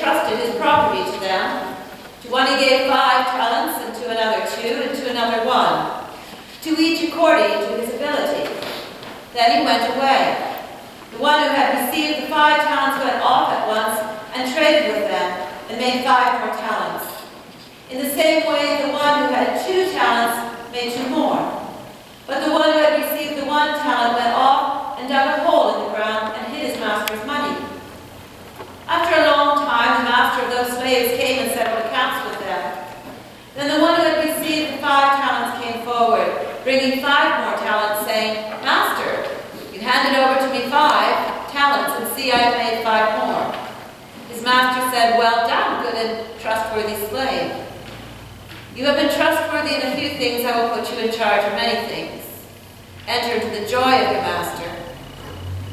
entrusted his property to them. To one he gave 5 talents, and to another 2, and to another 1, to each according to his ability. Then he went away. The one who had received the 5 talents went off at once and traded with them, and made 5 more talents. In the same way, the one who had 2 talents made 2 more. But the one who had received the 1 talent went off and dug a hole in the ground and hid his master's money. After a long time, the master of those slaves came and settled accounts with them. Then the one who had received the 5 talents came forward, bringing 5 more talents, saying, Master, you handed over to me 5 talents, and see, I have made 5 more. His master said, Well done, good and trustworthy slave. You have been trustworthy in a few things, I will put you in charge of many things. Enter into the joy of your master.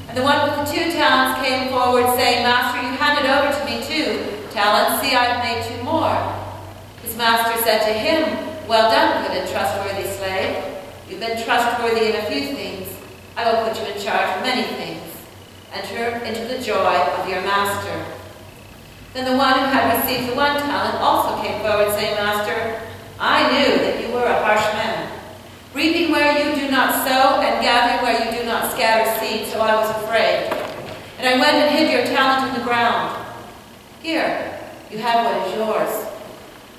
And the one with the 2 talents came forward, saying, Master, you handed over to me 2 talents, see, I have made 2 more. His master said to him, Well done, good and trustworthy slave. You've been trustworthy in a few things, I will put you in charge of many things. Enter into the joy of your master. Then the one who had received the 1 talent also came forward, saying, Master, I knew that you were a harsh man, reaping where you do not sow and gathering where you do not scatter seed, so I was afraid. And I went and hid your talent in the ground. Here, you have what is yours.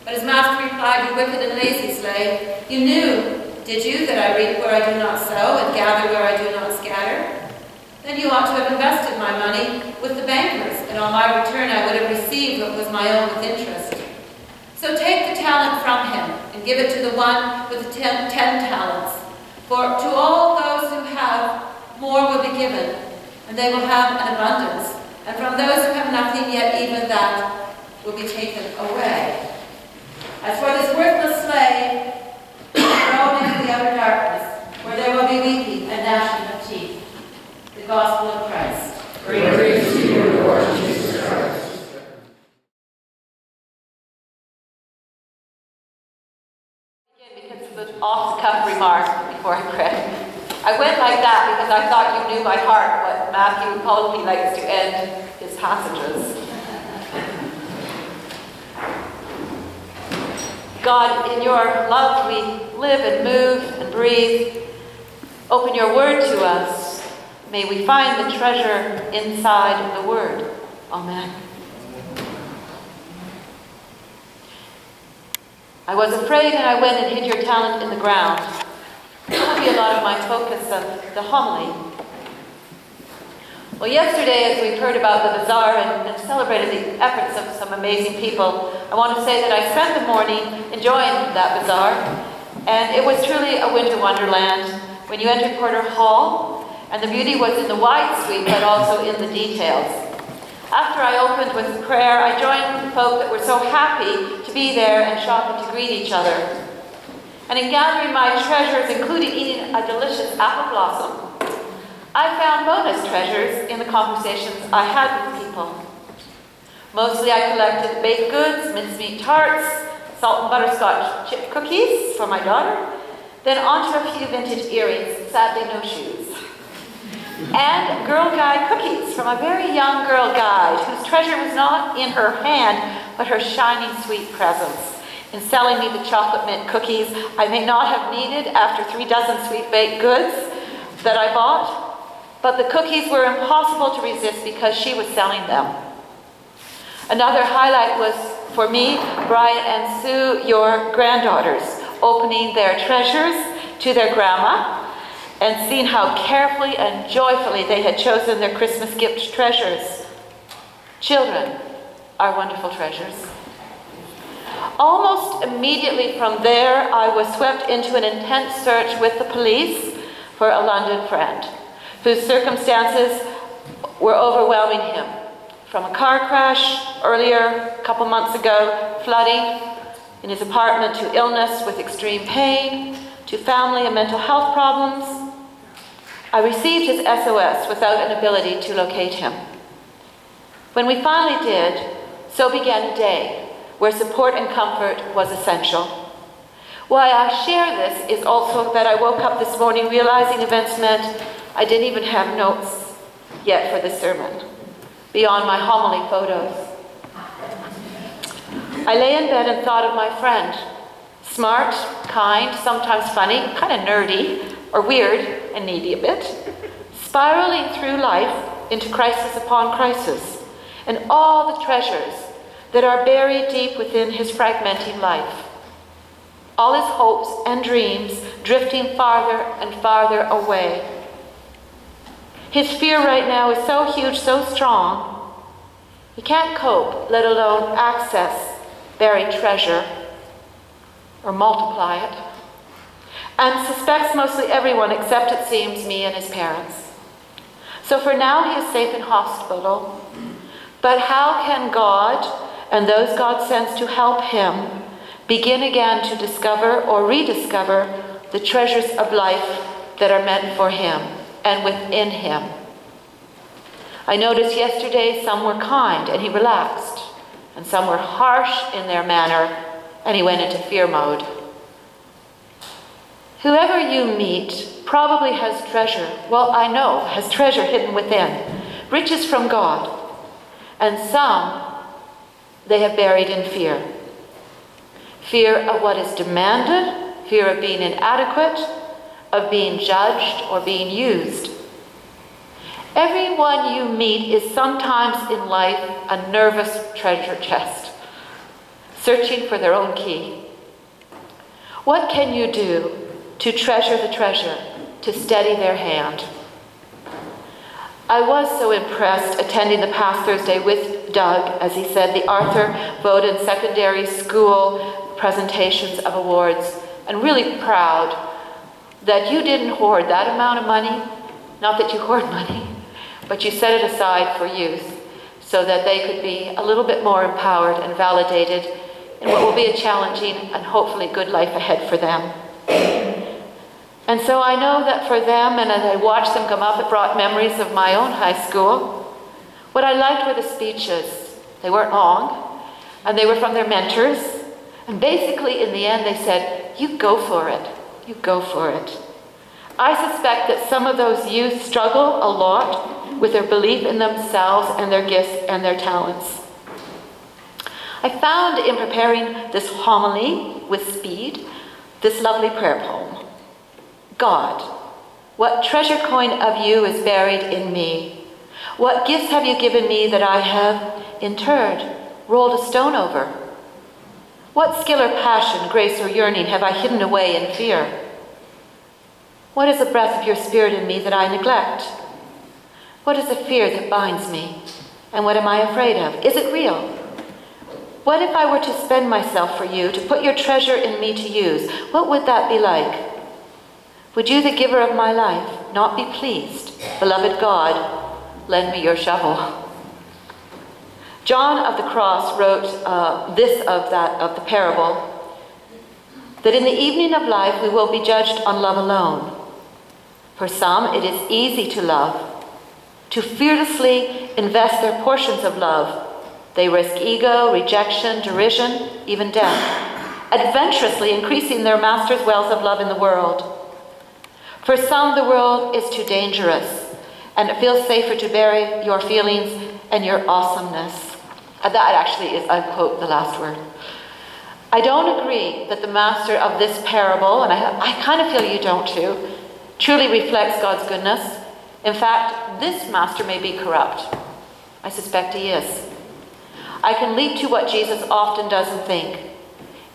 But his master replied, You wicked and lazy slave, you knew, did you, that I reap where I do not sow and gather where I do not scatter? Then you ought to have invested my money with the bankers, and on my return I would have received what was my own with interest. So take the talent from him, and give it to the one with the 10 talents. For to all those who have, more will be given, and they will have an abundance. And from those who have nothing, yet even that will be taken away. As for this worthless slave, thrown into the outer darkness, where there will be weeping and gnashing of teeth. The Gospel of Christ. Praise to you, Lord Jesus Christ. Again, because of an off-the-cuff remark before I pray. I went like that because I thought you knew by heart what Matthew Polky likes to end his passages. God, in your love we live and move and breathe. Open your word to us. May we find the treasure inside the word. Amen. I was afraid and I went and hid your talent in the ground. That will be a lot of my focus of the homily. Well, yesterday, as we heard about the bazaar and celebrated the efforts of some amazing people, I want to say that I spent the morning enjoying that bazaar, and it was truly a winter wonderland. When you entered Porter Hall, and the beauty was in the wide sweep, but also in the details. After I opened with prayer, I joined the folk that were so happy to be there and shop and to greet each other. And in gathering my treasures, including eating a delicious apple blossom, I found bonus treasures in the conversations I had with people. Mostly I collected baked goods, mincemeat tarts, salt and butterscotch chip cookies for my daughter, then onto a few vintage earrings, sadly no shoes. And girl guide cookies from a very young girl guide whose treasure was not in her hand, but her shining sweet presence. In selling me the chocolate mint cookies I may not have needed after 3 dozen sweet baked goods that I bought, but the cookies were impossible to resist because she was selling them. Another highlight was, for me, Brian and Sue, your granddaughters, opening their treasures to their grandma and seeing how carefully and joyfully they had chosen their Christmas gift treasures. Children are wonderful treasures. Almost immediately from there, I was swept into an intense search with the police for a London friend whose circumstances were overwhelming him. From a car crash earlier, a couple months ago, flooding in his apartment, to illness with extreme pain, to family and mental health problems. I received his SOS without an ability to locate him. When we finally did, so began a day where support and comfort was essential. Why I share this is also that I woke up this morning realizing events meant I didn't even have notes yet for the sermon, beyond my homily photos. I lay in bed and thought of my friend. Smart, kind, sometimes funny, kind of nerdy, or weird and needy a bit. Spiraling through life into crisis upon crisis, and all the treasures that are buried deep within his fragmenting life. All his hopes and dreams drifting farther and farther away. His fear right now is so huge, so strong, he can't cope, let alone access buried treasure or multiply it, and suspects mostly everyone except, it seems, me and his parents. So for now he is safe in hospital, but how can God and those God sends to help him begin again to discover or rediscover the treasures of life that are meant for him and within him? I noticed yesterday some were kind and he relaxed, and some were harsh in their manner and he went into fear mode. Whoever you meet probably has treasure, well, I know, has treasure hidden within, riches from God, and some they have buried in fear. Fear of what is demanded, fear of being inadequate, of being judged or being used. Everyone you meet is sometimes in life a nervous treasure chest, searching for their own key. What can you do to treasure the treasure, to steady their hand? I was so impressed attending the past Thursday with Doug, as he said, the Arthur Bowden Secondary School presentations of awards, and really proud that you didn't hoard that amount of money. Not that you hoard money, but you set it aside for youth so that they could be a little bit more empowered and validated in what will be a challenging and hopefully good life ahead for them. And so I know that for them, and as I watched them come up, it brought memories of my own high school. What I liked were the speeches. They weren't long, and they were from their mentors. And basically, in the end, they said, you go for it. You go for it. I suspect that some of those youth struggle a lot with their belief in themselves and their gifts and their talents. I found in preparing this homily with speed, this lovely prayer poem. God, what treasure coin of you is buried in me? What gifts have you given me that I have interred, rolled a stone over? What skill or passion, grace or yearning have I hidden away in fear? What is the breath of your spirit in me that I neglect? What is the fear that binds me? And what am I afraid of? Is it real? What if I were to spend myself for you, to put your treasure in me to use? What would that be like? Would you, the giver of my life, not be pleased? Beloved God, lend me your shovel. John of the Cross wrote this of the parable, that in the evening of life we will be judged on love alone. For some it is easy to love, to fearlessly invest their portions of love. They risk ego, rejection, derision, even death, adventurously increasing their master's wells of love in the world. For some, the world is too dangerous, and it feels safer to bury your feelings and your awesomeness. That actually is, I quote the last word. I don't agree that the master of this parable, and I kind of feel you don't too, truly reflects God's goodness. In fact, this master may be corrupt. I suspect he is. I can leap to what Jesus often doesn't think.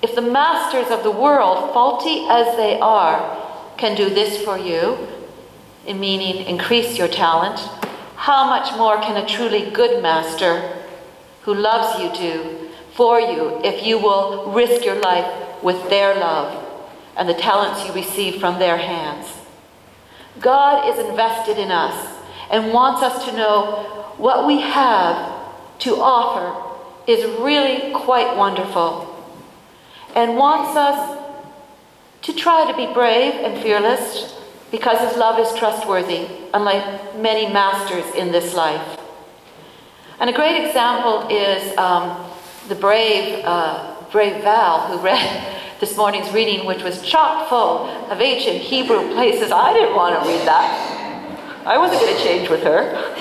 If the masters of the world, faulty as they are, can do this for you, in meaning increase your talent, how much more can a truly good master who loves you do for you if you will risk your life with their love and the talents you receive from their hands? God is invested in us and wants us to know what we have to offer is really quite wonderful, and wants us to try to be brave and fearless because his love is trustworthy, unlike many masters in this life. And a great example is the brave Val, who read this morning's reading, which was chock full of ancient Hebrew places. I didn't want to read that. I wasn't going to change with her.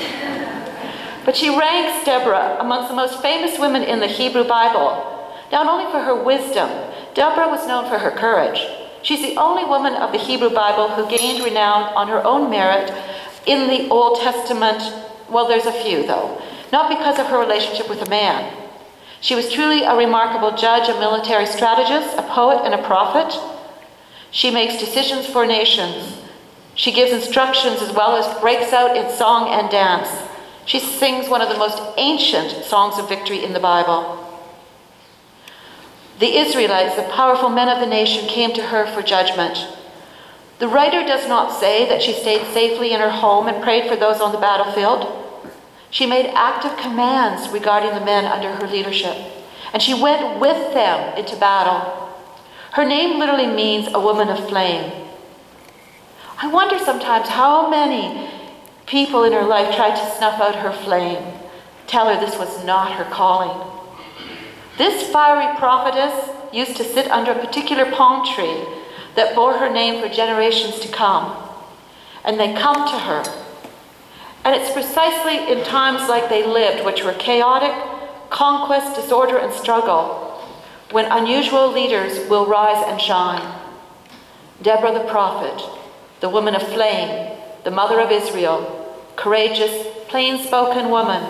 But she ranks Deborah amongst the most famous women in the Hebrew Bible. Not only for her wisdom, Deborah was known for her courage. She's the only woman of the Hebrew Bible who gained renown on her own merit in the Old Testament. Well, there's a few, though. Not because of her relationship with a man. She was truly a remarkable judge, a military strategist, a poet, and a prophet. She makes decisions for nations. She gives instructions as well as breaks out in song and dance. She sings one of the most ancient songs of victory in the Bible. The Israelites, the powerful men of the nation, came to her for judgment. The writer does not say that she stayed safely in her home and prayed for those on the battlefield. She made active commands regarding the men under her leadership, and she went with them into battle. Her name literally means a woman of flame. I wonder sometimes how many people in her life tried to snuff out her flame, tell her this was not her calling. This fiery prophetess used to sit under a particular palm tree that bore her name for generations to come. And they come to her. And it's precisely in times like they lived, which were chaotic, conquest, disorder, and struggle, when unusual leaders will rise and shine. Deborah the prophet, the woman of flame, the mother of Israel, courageous, plain-spoken woman,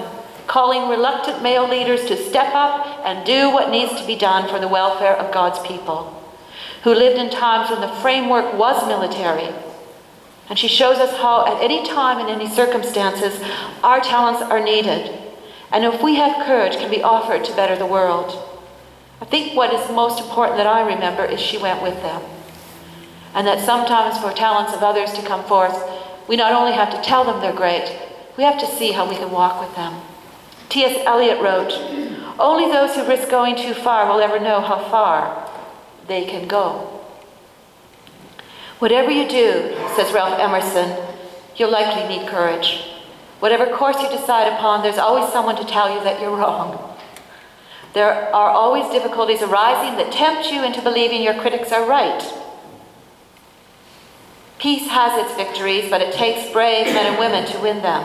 calling reluctant male leaders to step up and do what needs to be done for the welfare of God's people, who lived in times when the framework was military. And she shows us how at any time in any circumstances our talents are needed, and if we have courage, can be offered to better the world. I think what is most important that I remember is she went with them, and that sometimes for talents of others to come forth, we not only have to tell them they're great, we have to see how we can walk with them. T.S. Eliot wrote, "Only those who risk going too far will ever know how far they can go." Whatever you do, says Ralph Emerson, you'll likely need courage. Whatever course you decide upon, there's always someone to tell you that you're wrong. There are always difficulties arising that tempt you into believing your critics are right. Peace has its victories, but it takes brave men and women to win them.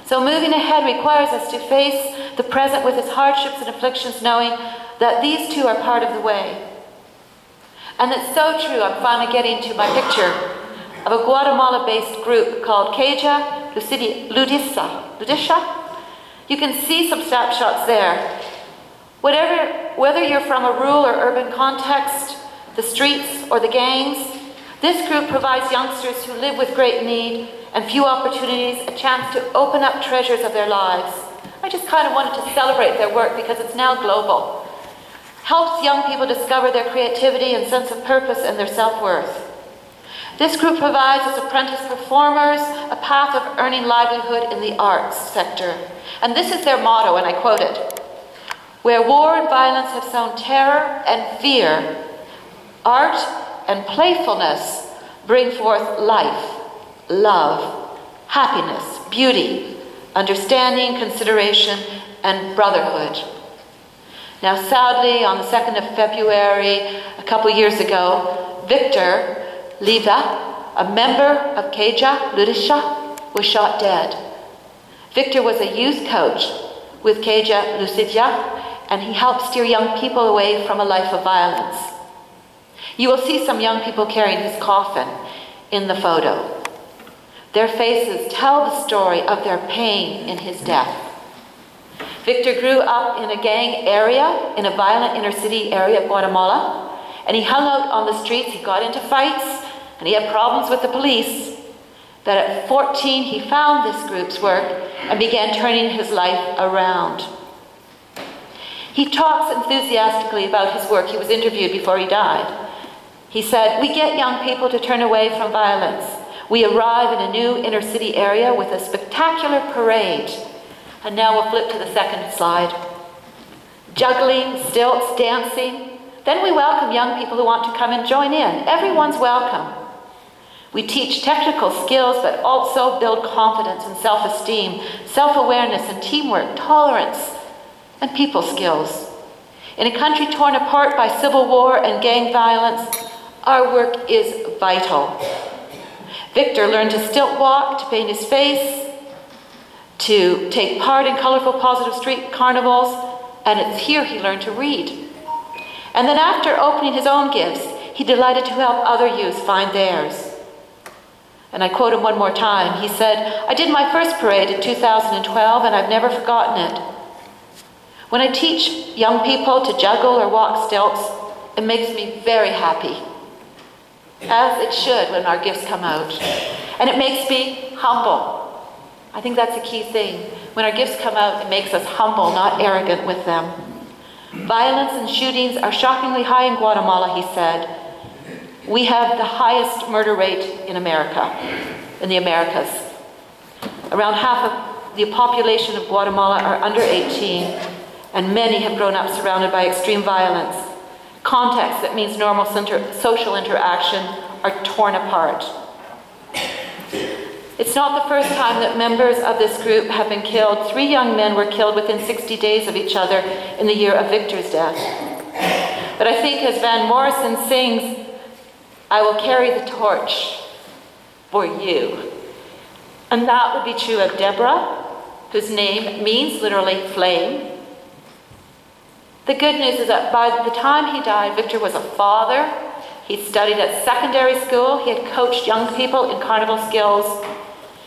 So moving ahead requires us to face the present with its hardships and afflictions, knowing that these too are part of the way. And it's so true, I'm finally getting to my picture of a Guatemala-based group called Quechua Ludisha. You can see some snapshots there. Whether you're from a rural or urban context, the streets or the gangs, this group provides youngsters who live with great need and few opportunities a chance to open up treasures of their lives. I just kind of wanted to celebrate their work because it's now global. Helps young people discover their creativity and sense of purpose and their self-worth. This group provides its apprentice performers a path of earning livelihood in the arts sector. And this is their motto, and I quote it: "Where war and violence have sown terror and fear, art and playfulness bring forth life, love, happiness, beauty, understanding, consideration, and brotherhood." Now, sadly, on the 2nd of February, a couple years ago, Victor Rev'd, a member of Quechua Ludisha, was shot dead. Victor was a youth coach with Quechua Ludisha, and he helped steer young people away from a life of violence. You will see some young people carrying his coffin in the photo. Their faces tell the story of their pain in his death. Victor grew up in a gang area, in a violent inner city area of Guatemala, and he hung out on the streets. He got into fights, and he had problems with the police. But at 14, he found this group's work and began turning his life around. He talks enthusiastically about his work. He was interviewed before he died. He said, "We get young people to turn away from violence. We arrive in a new inner city area with a spectacular parade." And now we'll flip to the second slide. Juggling, stilts, dancing. Then we welcome young people who want to come and join in. Everyone's welcome. We teach technical skills, but also build confidence and self-esteem, self-awareness and teamwork, tolerance, and people skills. In a country torn apart by civil war and gang violence, our work is vital. Victor learned to stilt walk, to paint his face, to take part in colorful, positive street carnivals, and it's here he learned to read. And then after opening his own gifts, he delighted to help other youths find theirs. And I quote him one more time. He said, "I did my first parade in 2012 and I've never forgotten it. When I teach young people to juggle or walk stilts, it makes me very happy, as it should when our gifts come out. And it makes me humble." I think that's a key thing. When our gifts come out, it makes us humble, not arrogant with them. "Violence and shootings are shockingly high in Guatemala," he said. "We have the highest murder rate in America, in the Americas. Around half of the population of Guatemala are under 18, and many have grown up surrounded by extreme violence. Context that means normal social interaction are torn apart." It's not the first time that members of this group have been killed. 3 young men were killed within 60 days of each other in the year of Victor's death. But I think as Van Morrison sings, "I will carry the torch for you." And that would be true of Deborah, whose name means literally flame. The good news is that by the time he died, Victor was a father. He'd studied at secondary school. He had coached young people in carnival skills.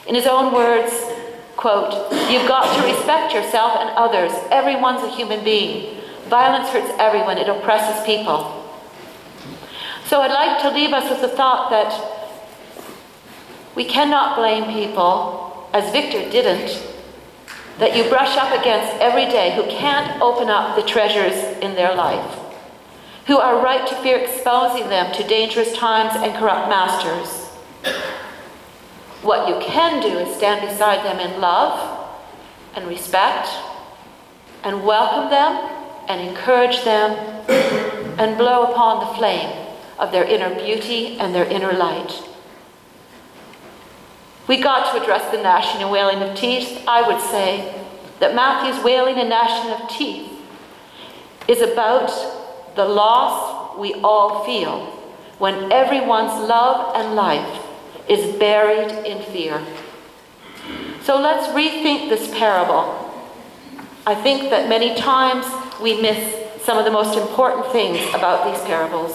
In his own words, quote, "You've got to respect yourself and others. Everyone's a human being. Violence hurts everyone. It oppresses people." So I'd like to leave us with the thought that we cannot blame people, as Victor didn't, that you brush up against every day who can't open up the treasures in their life, who are right to fear exposing them to dangerous times and corrupt masters. What you can do is stand beside them in love and respect and welcome them and encourage them and blow upon the flame of their inner beauty and their inner light. We got to address the gnashing and wailing of teeth. I would say that Matthew's wailing and gnashing of teeth is about the loss we all feel when everyone's love and life is buried in fear. So let's rethink this parable. I think that many times we miss some of the most important things about these parables.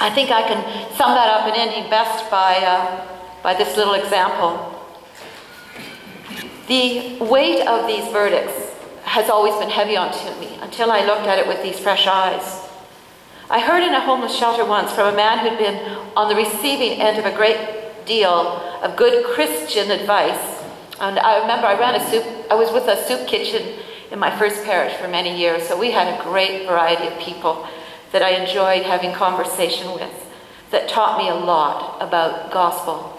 I think I can sum that up in ending best by this little example. The weight of these verdicts has always been heavy onto me until I looked at it with these fresh eyes. I heard in a homeless shelter once from a man who'd been on the receiving end of a great deal of good Christian advice. And I remember I was with a soup kitchen in my first parish for many years, so we had a great variety of people that I enjoyed having conversation with, that taught me a lot about gospel.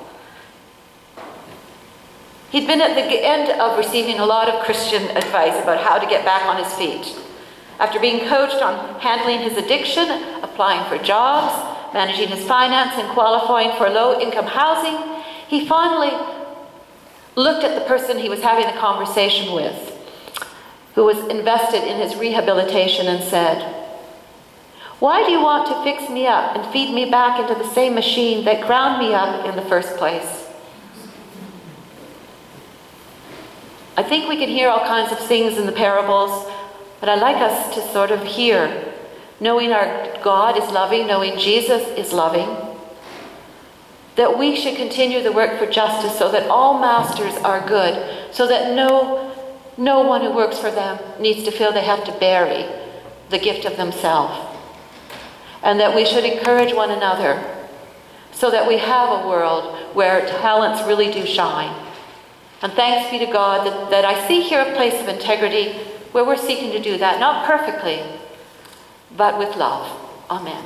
He'd been at the end of receiving a lot of Christian advice about how to get back on his feet. After being coached on handling his addiction, applying for jobs, managing his finance, and qualifying for low-income housing, he finally looked at the person he was having the conversation with, who was invested in his rehabilitation, and said, "Why do you want to fix me up and feed me back into the same machine that ground me up in the first place?" I think we can hear all kinds of things in the parables, but I'd like us to sort of hear, knowing our God is loving, knowing Jesus is loving, that we should continue the work for justice so that all masters are good, so that no one who works for them needs to feel they have to bury the gift of themselves. And that we should encourage one another so that we have a world where talents really do shine. And thanks be to God that I see here a place of integrity where we're seeking to do that, not perfectly, but with love. Amen.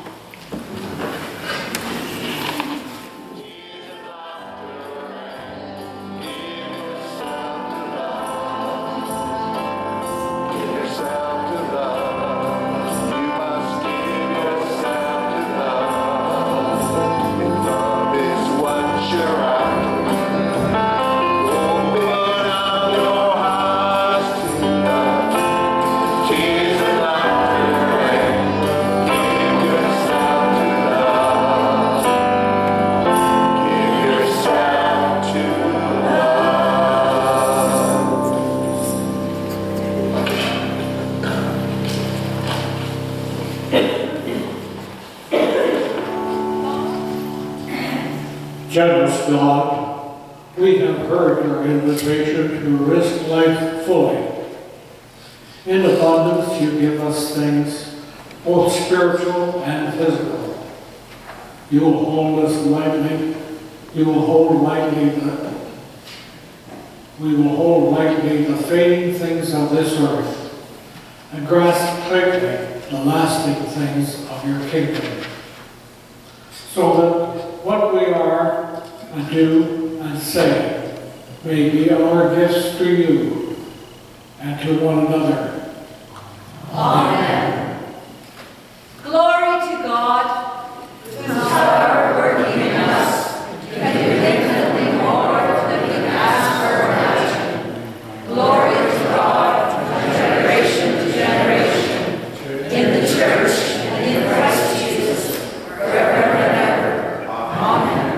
Generous God, we have heard your invitation to risk life fully. In abundance, you give us things, both spiritual and physical. You will hold us lightly. You will hold lightly we will hold lightly the fading things of this earth and grasp tightly the lasting things of your kingdom, so that what we are and do and say may be our gifts to you and to one another. Amen. Glory to God, whose power working in us can do infinitely more than we can ask or imagine. Glory to God from generation to generation, in the church and in Christ Jesus, forever and ever. Amen.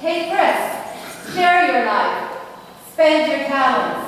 Take risks, share your life, spend your talents,